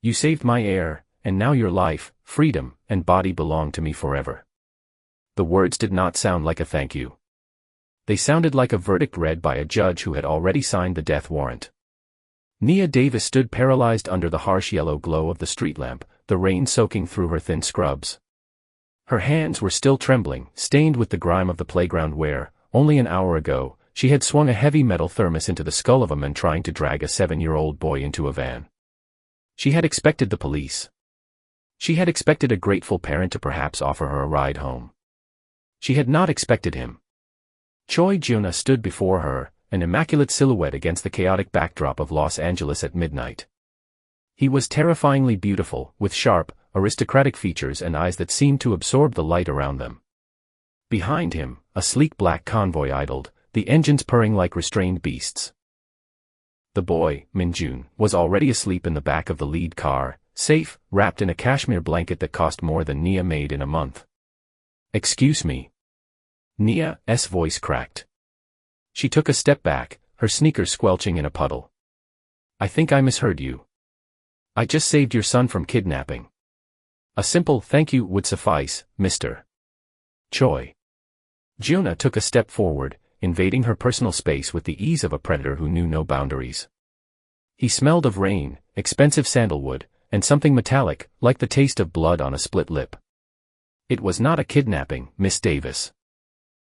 You saved my heir, and now your life, freedom, and body belong to me forever. The words did not sound like a thank you. They sounded like a verdict read by a judge who had already signed the death warrant. Nia Davis stood paralyzed under the harsh yellow glow of the street lamp, the rain soaking through her thin scrubs. Her hands were still trembling, stained with the grime of the playground where, only an hour ago, she had swung a heavy metal thermos into the skull of a man trying to drag a 7-year-old boy into a van. She had expected the police. She had expected a grateful parent to perhaps offer her a ride home. She had not expected him. Choi Juna stood before her, an immaculate silhouette against the chaotic backdrop of Los Angeles at midnight. He was terrifyingly beautiful, with sharp, aristocratic features and eyes that seemed to absorb the light around them. Behind him, a sleek black convoy idled, the engines purring like restrained beasts. The boy, Minjun, was already asleep in the back of the lead car, safe, wrapped in a cashmere blanket that cost more than Nia made in a month. "Excuse me." Nia's voice cracked. She took a step back, her sneakers squelching in a puddle. "I think I misheard you. I just saved your son from kidnapping. A simple thank you would suffice, Mr. Choi." Juna took a step forward, invading her personal space with the ease of a predator who knew no boundaries. He smelled of rain, expensive sandalwood, and something metallic, like the taste of blood on a split lip. "It was not a kidnapping, Miss Davis.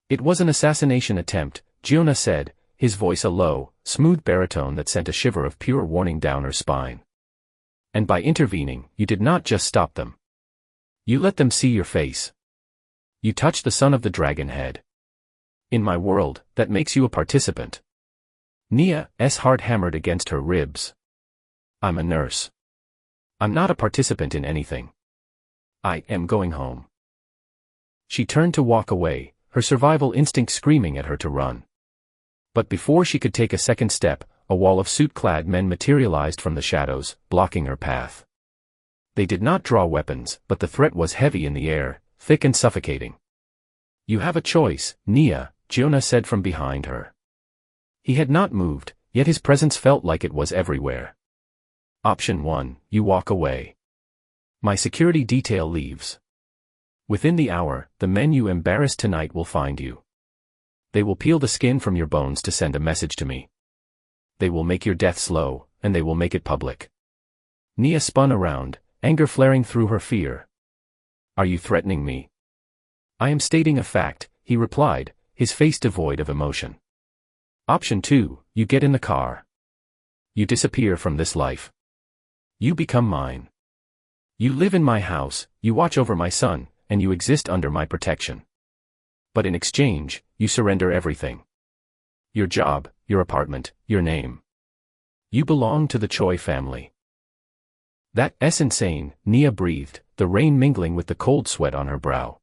It was an assassination attempt," Juna said, his voice a low, smooth baritone that sent a shiver of pure warning down her spine. "And by intervening, you did not just stop them. You let them see your face. You touched the son of the dragon head. In my world, that makes you a participant." Nia's heart hammered against her ribs. "I'm a nurse. I'm not a participant in anything. I am going home." She turned to walk away, her survival instinct screaming at her to run. But before she could take a second step, a wall of suit-clad men materialized from the shadows, blocking her path. They did not draw weapons, but the threat was heavy in the air, thick and suffocating. "You have a choice, Nia," Juna said from behind her. He had not moved, yet his presence felt like it was everywhere. "Option 1, you walk away. My security detail leaves. Within the hour, the men you embarrassed tonight will find you. They will peel the skin from your bones to send a message to me. They will make your death slow, and they will make it public." Nia spun around, anger flaring through her fear. "Are you threatening me?" "I am stating a fact," he replied, his face devoid of emotion. "Option 2, you get in the car. You disappear from this life. You become mine. You live in my house, you watch over my son, and you exist under my protection. But in exchange, you surrender everything. Your job, your apartment, your name. You belong to the Choi family." "That's insane," Nia breathed, the rain mingling with the cold sweat on her brow.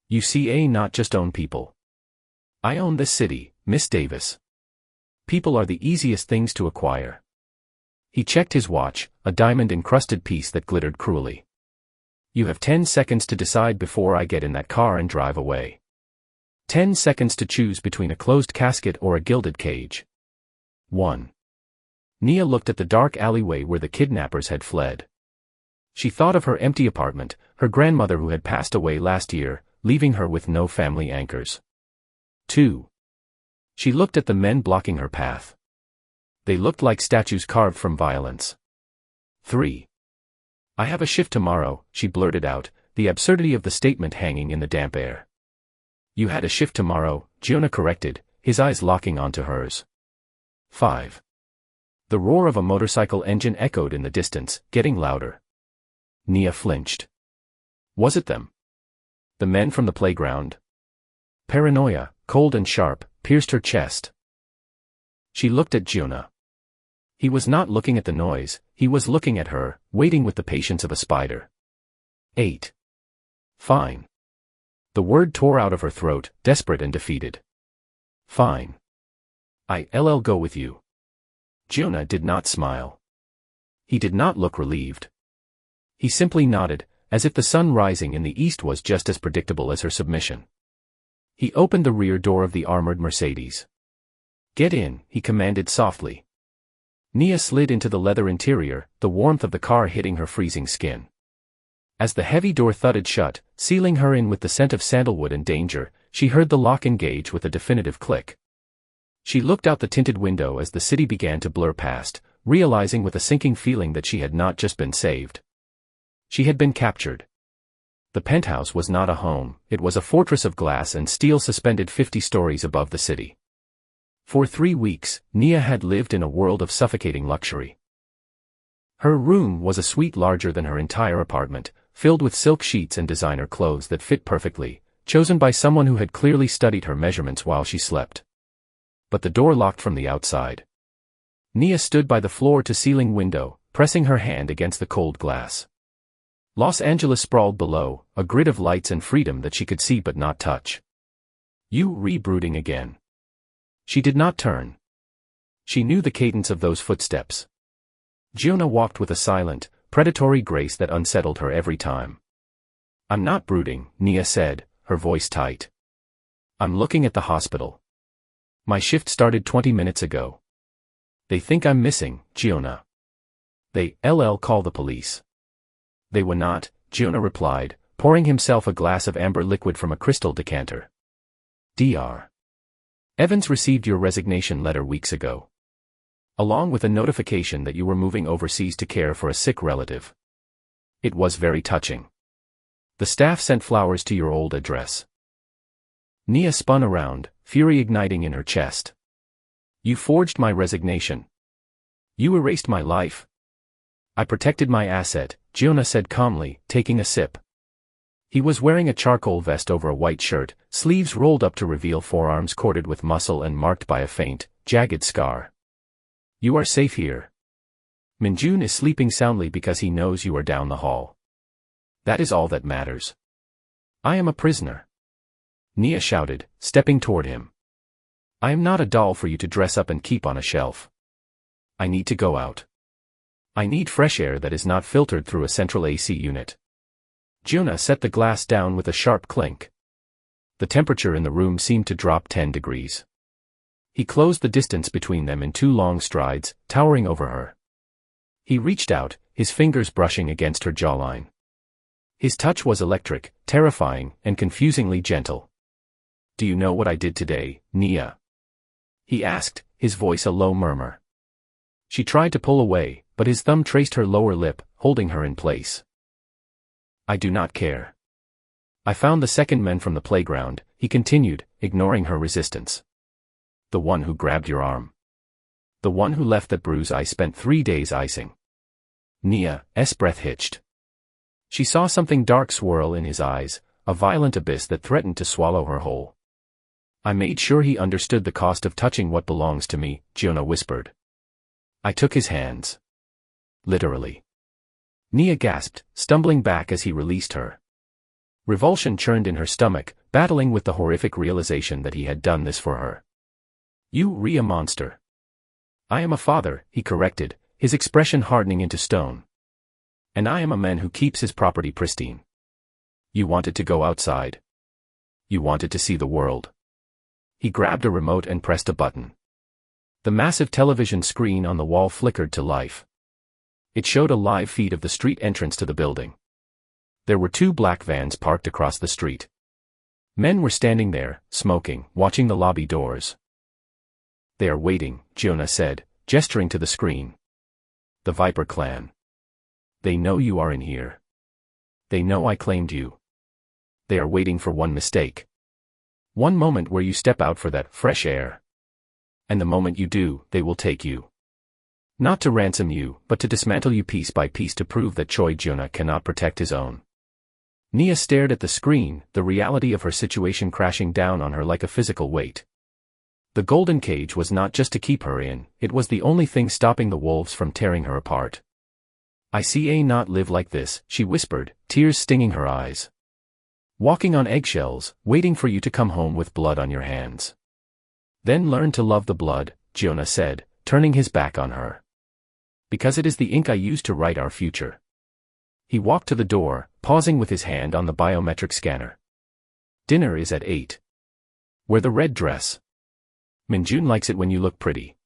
"You see, I not just own people. I own this city, Miss Davis. People are the easiest things to acquire." He checked his watch, a diamond-encrusted piece that glittered cruelly. "You have 10 seconds to decide before I get in that car and drive away. 10 seconds to choose between a closed casket or a gilded cage. 1. Nia looked at the dark alleyway where the kidnappers had fled. She thought of her empty apartment, her grandmother who had passed away last year, leaving her with no family anchors. 2. She looked at the men blocking her path. They looked like statues carved from violence. 3. "I have a shift tomorrow," she blurted out, the absurdity of the statement hanging in the damp air. "You had a shift tomorrow," Juna corrected, his eyes locking onto hers. 5. The roar of a motorcycle engine echoed in the distance, getting louder. Nia flinched. Was it them? The men from the playground? Paranoia, cold and sharp, pierced her chest. She looked at Juna. He was not looking at the noise, he was looking at her, waiting with the patience of a spider. 8. "Fine." The word tore out of her throat, desperate and defeated. "Fine. I'll go with you." Juna did not smile. He did not look relieved. He simply nodded, as if the sun rising in the east was just as predictable as her submission. He opened the rear door of the armored Mercedes. "Get in," he commanded softly. Nia slid into the leather interior, the warmth of the car hitting her freezing skin. As the heavy door thudded shut, sealing her in with the scent of sandalwood and danger, she heard the lock engage with a definitive click. She looked out the tinted window as the city began to blur past, realizing with a sinking feeling that she had not just been saved. She had been captured. The penthouse was not a home, it was a fortress of glass and steel suspended 50 stories above the city. For 3 weeks, Nia had lived in a world of suffocating luxury. Her room was a suite larger than her entire apartment, filled with silk sheets and designer clothes that fit perfectly, chosen by someone who had clearly studied her measurements while she slept. But the door locked from the outside. Nia stood by the floor-to-ceiling window, pressing her hand against the cold glass. Los Angeles sprawled below, a grid of lights and freedom that she could see but not touch. You rebrooding again. She did not turn. She knew the cadence of those footsteps. Giona walked with a silent, predatory grace that unsettled her every time. I'm not brooding, Nia said, her voice tight. I'm looking at the hospital. My shift started 20 minutes ago. They think I'm missing, Giona. They call the police. They were not, Giona replied, pouring himself a glass of amber liquid from a crystal decanter. Dr. Evans received your resignation letter weeks ago. Along with a notification that you were moving overseas to care for a sick relative. It was very touching. The staff sent flowers to your old address. Nia spun around, fury igniting in her chest. You forged my resignation. You erased my life. I protected my asset, Giona said calmly, taking a sip. He was wearing a charcoal vest over a white shirt, sleeves rolled up to reveal forearms corded with muscle and marked by a faint, jagged scar. You are safe here. Minjun is sleeping soundly because he knows you are down the hall. That is all that matters. I am a prisoner. Nia shouted, stepping toward him. I am not a doll for you to dress up and keep on a shelf. I need to go out. I need fresh air that is not filtered through a central AC unit. Giona set the glass down with a sharp clink. The temperature in the room seemed to drop 10 degrees. He closed the distance between them in 2 long strides, towering over her. He reached out, his fingers brushing against her jawline. His touch was electric, terrifying, and confusingly gentle. Do you know what I did today, Nia? He asked, his voice a low murmur. She tried to pull away, but his thumb traced her lower lip, holding her in place. I do not care. I found the second man from the playground, he continued, ignoring her resistance. The one who grabbed your arm. The one who left that bruise I spent 3 days icing. Nia's breath hitched. She saw something dark swirl in his eyes, a violent abyss that threatened to swallow her whole. I made sure he understood the cost of touching what belongs to me, Giona whispered. I took his hands. Literally. Nia gasped, stumbling back as he released her. Revulsion churned in her stomach, battling with the horrific realization that he had done this for her. You a monster. I am a father, he corrected, his expression hardening into stone. And I am a man who keeps his property pristine. You wanted to go outside. You wanted to see the world. He grabbed a remote and pressed a button. The massive television screen on the wall flickered to life. It showed a live feed of the street entrance to the building. There were 2 black vans parked across the street. Men were standing there, smoking, watching the lobby doors. They are waiting, Giona said, gesturing to the screen. The Viper clan. They know you are in here. They know I claimed you. They are waiting for one mistake. One moment where you step out for that fresh air. And the moment you do, they will take you. Not to ransom you, but to dismantle you piece by piece to prove that Choi Giona cannot protect his own. Nia stared at the screen, the reality of her situation crashing down on her like a physical weight. The golden cage was not just to keep her in, it was the only thing stopping the wolves from tearing her apart. I see a not live like this, she whispered, tears stinging her eyes. Walking on eggshells, waiting for you to come home with blood on your hands. Then learn to love the blood, Giona said, turning his back on her. Because it is the ink I use to write our future. He walked to the door, pausing with his hand on the biometric scanner. Dinner is at 8. Wear the red dress. Minjun likes it when you look pretty.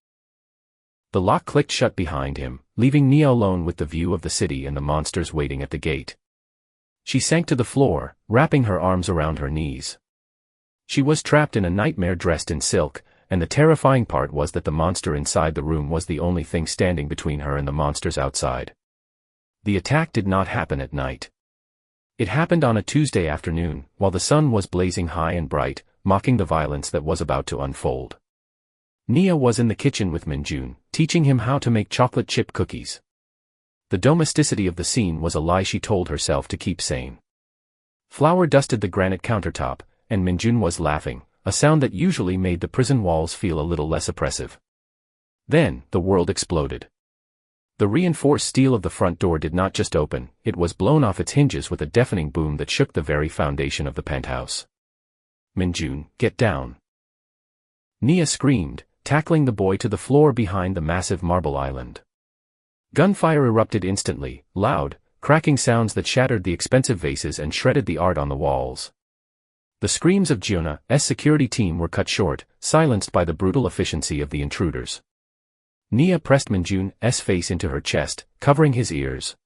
The lock clicked shut behind him, leaving Nia alone with the view of the city and the monsters waiting at the gate. She sank to the floor, wrapping her arms around her knees. She was trapped in a nightmare dressed in silk, and the terrifying part was that the monster inside the room was the only thing standing between her and the monsters outside. The attack did not happen at night. It happened on a Tuesday afternoon, while the sun was blazing high and bright, mocking the violence that was about to unfold. Nia was in the kitchen with Minjun, teaching him how to make chocolate chip cookies. The domesticity of the scene was a lie she told herself to keep sane. Flour dusted the granite countertop, and Minjun was laughing, a sound that usually made the prison walls feel a little less oppressive. Then, the world exploded. The reinforced steel of the front door did not just open, it was blown off its hinges with a deafening boom that shook the very foundation of the penthouse. Minjun, get down. Nia screamed, tackling the boy to the floor behind the massive marble island. Gunfire erupted instantly, loud, cracking sounds that shattered the expensive vases and shredded the art on the walls. The screams of Giona's security team were cut short, silenced by the brutal efficiency of the intruders. Nia pressed Minjun's face into her chest, covering his ears.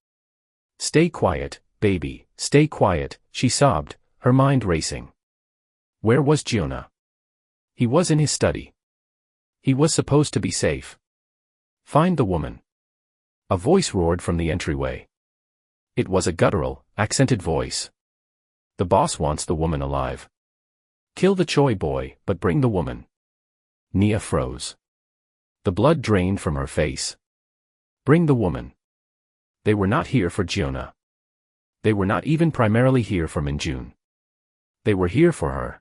"Stay quiet, baby, stay quiet," she sobbed, her mind racing. Where was Giona? He was in his study. He was supposed to be safe. Find the woman. A voice roared from the entryway. It was a guttural, accented voice. The boss wants the woman alive. Kill the Choi boy, but bring the woman. Nia froze. The blood drained from her face. Bring the woman. They were not here for Giona. They were not even primarily here for Minjun. They were here for her.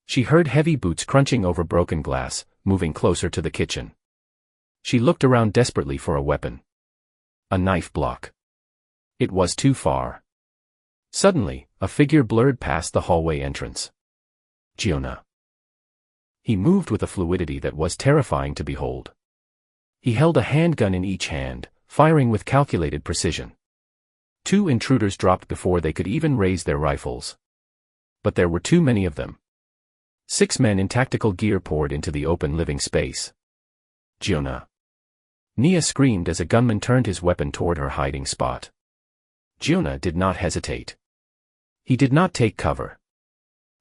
She heard heavy boots crunching over broken glass, moving closer to the kitchen. She looked around desperately for a weapon. A knife block. It was too far. Suddenly, a figure blurred past the hallway entrance. Giona. He moved with a fluidity that was terrifying to behold. He held a handgun in each hand, firing with calculated precision. 2 intruders dropped before they could even raise their rifles. But there were too many of them. 6 men in tactical gear poured into the open living space. Giona. Nia screamed as a gunman turned his weapon toward her hiding spot. Giona did not hesitate. He did not take cover.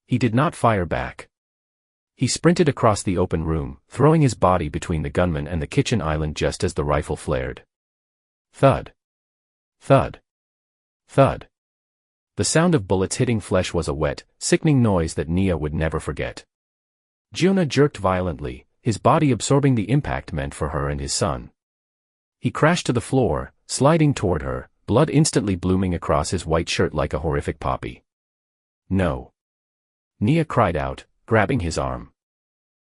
He did not fire back. He sprinted across the open room, throwing his body between the gunman and the kitchen island just as the rifle flared. Thud. Thud. Thud. The sound of bullets hitting flesh was a wet, sickening noise that Nia would never forget. Giona jerked violently, his body absorbing the impact meant for her and his son. He crashed to the floor, sliding toward her, blood instantly blooming across his white shirt like a horrific poppy. No. Nia cried out, grabbing his arm.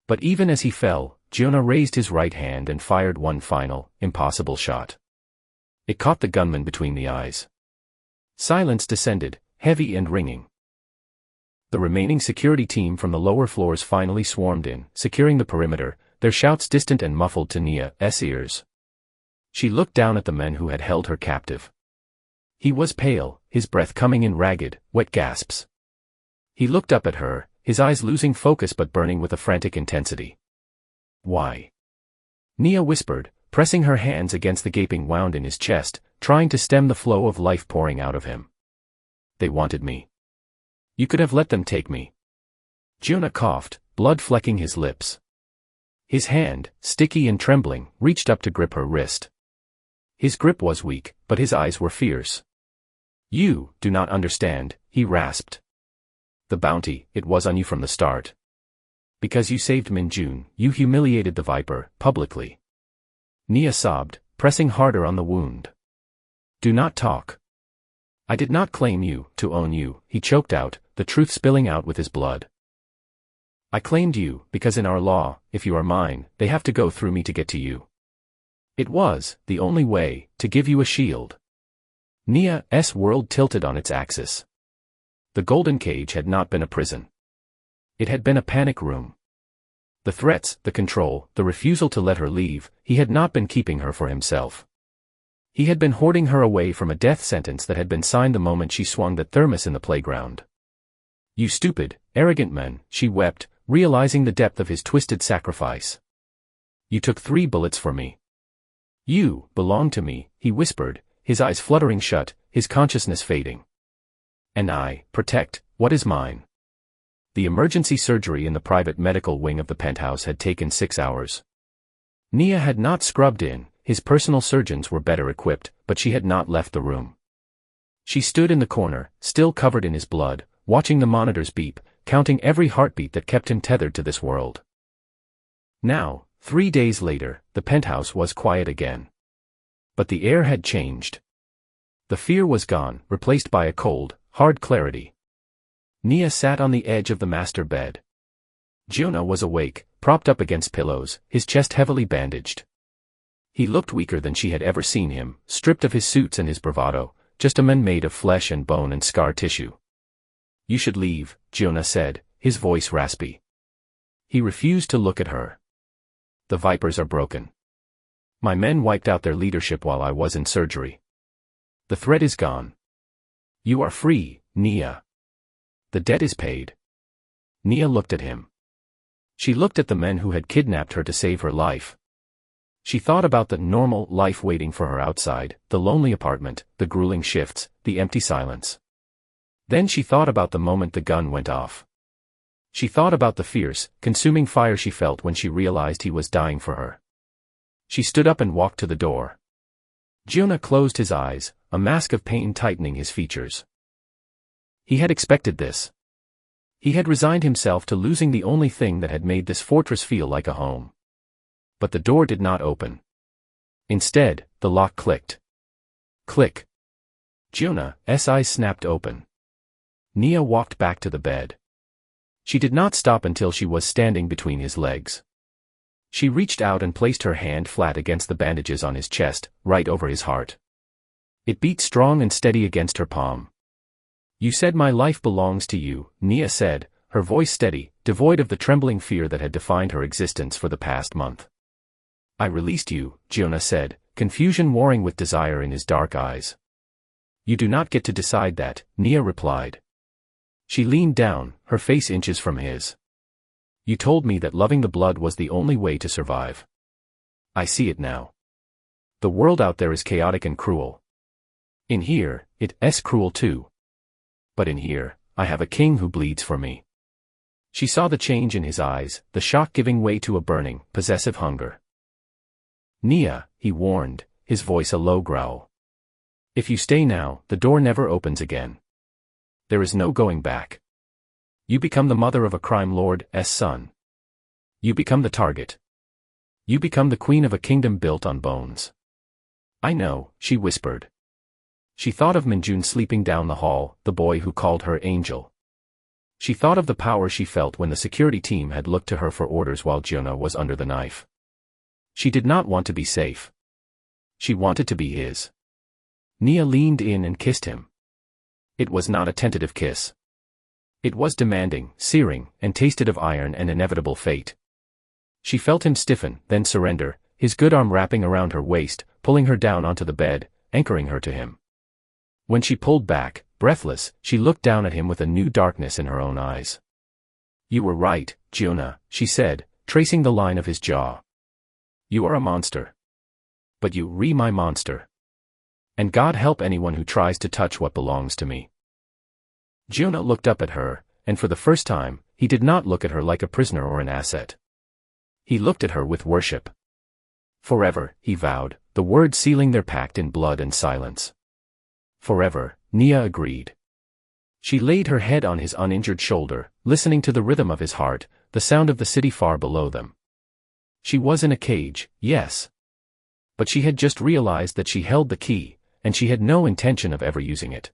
But even as he fell, Giona raised his right hand and fired one final, impossible shot. It caught the gunman between the eyes. Silence descended, heavy and ringing. The remaining security team from the lower floors finally swarmed in, securing the perimeter, their shouts distant and muffled to Nia's ears. She looked down at the men who had held her captive. He was pale, his breath coming in ragged, wet gasps. He looked up at her, his eyes losing focus but burning with a frantic intensity. Why? Nia whispered, pressing her hands against the gaping wound in his chest, trying to stem the flow of life pouring out of him. They wanted me. You could have let them take me. Giona coughed, blood flecking his lips. His hand, sticky and trembling, reached up to grip her wrist. His grip was weak, but his eyes were fierce. You do not understand, he rasped. The bounty, it was on you from the start. Because you saved Minjun, you humiliated the Viper, publicly. Nia sobbed, pressing harder on the wound. Do not talk. I did not claim you, to own you, he choked out, the truth spilling out with his blood. I claimed you, because in our law, if you are mine, they have to go through me to get to you. It was, the only way, to give you a shield. Nia's world tilted on its axis. The golden cage had not been a prison. It had been a panic room. The threats, the control, the refusal to let her leave, he had not been keeping her for himself. He had been hoarding her away from a death sentence that had been signed the moment she swung that thermos in the playground. You stupid, arrogant men, she wept, realizing the depth of his twisted sacrifice. You took 3 bullets for me. You belong to me, he whispered, his eyes fluttering shut, his consciousness fading. And I protect what is mine. The emergency surgery in the private medical wing of the penthouse had taken 6 hours. Nia had not scrubbed in, his personal surgeons were better equipped, but she had not left the room. She stood in the corner, still covered in his blood, watching the monitors beep, counting every heartbeat that kept him tethered to this world. Now, 3 days later, the penthouse was quiet again. But the air had changed. The fear was gone, replaced by a cold, hard clarity. Nia sat on the edge of the master bed. Jonah was awake, propped up against pillows, his chest heavily bandaged. He looked weaker than she had ever seen him, stripped of his suits and his bravado, just a man made of flesh and bone and scar tissue. You should leave, Jonah said, his voice raspy. He refused to look at her. The vipers are broken. My men wiped out their leadership while I was in surgery. The threat is gone. You are free, Nia. The debt is paid. Nia looked at him. She looked at the men who had kidnapped her to save her life. She thought about the normal life waiting for her outside, the lonely apartment, the grueling shifts, the empty silence. Then she thought about the moment the gun went off. She thought about the fierce, consuming fire she felt when she realized he was dying for her. She stood up and walked to the door. Jonah closed his eyes, a mask of pain tightening his features. He had expected this. He had resigned himself to losing the only thing that had made this fortress feel like a home. But the door did not open. Instead, the lock clicked. Click. Jonah's eyes snapped open. Nia walked back to the bed. She did not stop until she was standing between his legs. She reached out and placed her hand flat against the bandages on his chest, right over his heart. It beat strong and steady against her palm. You said my life belongs to you, Nia said, her voice steady, devoid of the trembling fear that had defined her existence for the past month. I released you, Jonah said, confusion warring with desire in his dark eyes. You do not get to decide that, Nia replied. She leaned down, her face inches from his. You told me that loving the blood was the only way to survive. I see it now. The world out there is chaotic and cruel. In here, it's cruel too. But in here, I have a king who bleeds for me. She saw the change in his eyes, the shock giving way to a burning, possessive hunger. Nia, he warned, his voice a low growl. If you stay now, the door never opens again. There is no going back. You become the mother of a crime lord's son. You become the target. You become the queen of a kingdom built on bones. I know, she whispered. She thought of Minjun sleeping down the hall, the boy who called her Angel. She thought of the power she felt when the security team had looked to her for orders while Jonah was under the knife. She did not want to be safe. She wanted to be his. Nia leaned in and kissed him. It was not a tentative kiss. It was demanding, searing, and tasted of iron and inevitable fate. She felt him stiffen, then surrender, his good arm wrapping around her waist, pulling her down onto the bed, anchoring her to him. When she pulled back, breathless, she looked down at him with a new darkness in her own eyes. You were right, Jonah, she said, tracing the line of his jaw. You are a monster. But you re my monster. And God help anyone who tries to touch what belongs to me. Jonah looked up at her, and for the first time, he did not look at her like a prisoner or an asset. He looked at her with worship. Forever, he vowed, the words sealing their pact in blood and silence. Forever, Nia agreed. She laid her head on his uninjured shoulder, listening to the rhythm of his heart, the sound of the city far below them. She was in a cage, yes. But she had just realized that she held the key, and she had no intention of ever using it.